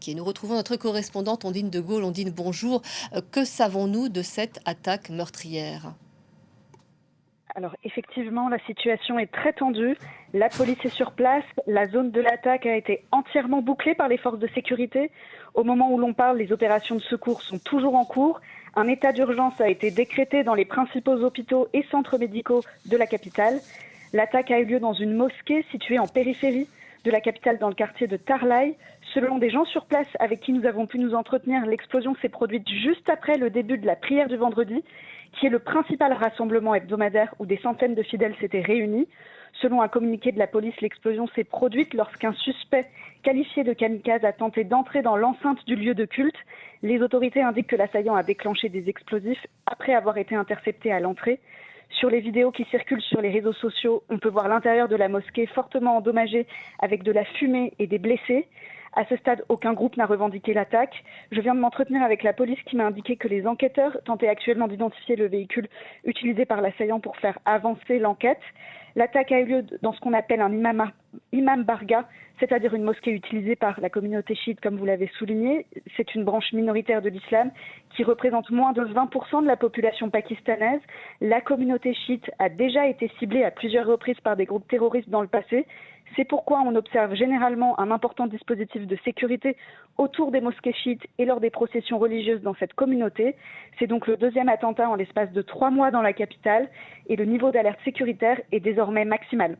Et nous retrouvons notre correspondante Ondine de Gaulle. Ondine, bonjour. Que savons-nous de cette attaque meurtrière? Alors effectivement, la situation est très tendue. La police est sur place. La zone de l'attaque a été entièrement bouclée par les forces de sécurité. Au moment où l'on parle, les opérations de secours sont toujours en cours. Un état d'urgence a été décrété dans les principaux hôpitaux et centres médicaux de la capitale. L'attaque a eu lieu dans une mosquée située en périphérie de la capitale, dans le quartier de Tarlaï. Selon des gens sur place avec qui nous avons pu nous entretenir, l'explosion s'est produite juste après le début de la prière du vendredi, qui est le principal rassemblement hebdomadaire où des centaines de fidèles s'étaient réunis. Selon un communiqué de la police, l'explosion s'est produite lorsqu'un suspect qualifié de kamikaze a tenté d'entrer dans l'enceinte du lieu de culte. Les autorités indiquent que l'assaillant a déclenché des explosifs après avoir été intercepté à l'entrée. Sur les vidéos qui circulent sur les réseaux sociaux, on peut voir l'intérieur de la mosquée fortement endommagé avec de la fumée et des blessés. À ce stade, aucun groupe n'a revendiqué l'attaque. Je viens de m'entretenir avec la police qui m'a indiqué que les enquêteurs tentaient actuellement d'identifier le véhicule utilisé par l'assaillant pour faire avancer l'enquête. L'attaque a eu lieu dans ce qu'on appelle un imam barga, c'est-à-dire une mosquée utilisée par la communauté chiite, comme vous l'avez souligné. C'est une branche minoritaire de l'islam qui représente moins de 20% de la population pakistanaise. La communauté chiite a déjà été ciblée à plusieurs reprises par des groupes terroristes dans le passé. C'est pourquoi on observe généralement un important dispositif de sécurité autour des mosquées chiites et lors des processions religieuses dans cette communauté. C'est donc le deuxième attentat en l'espace de 3 mois dans la capitale et le niveau d'alerte sécuritaire est désormais maximal.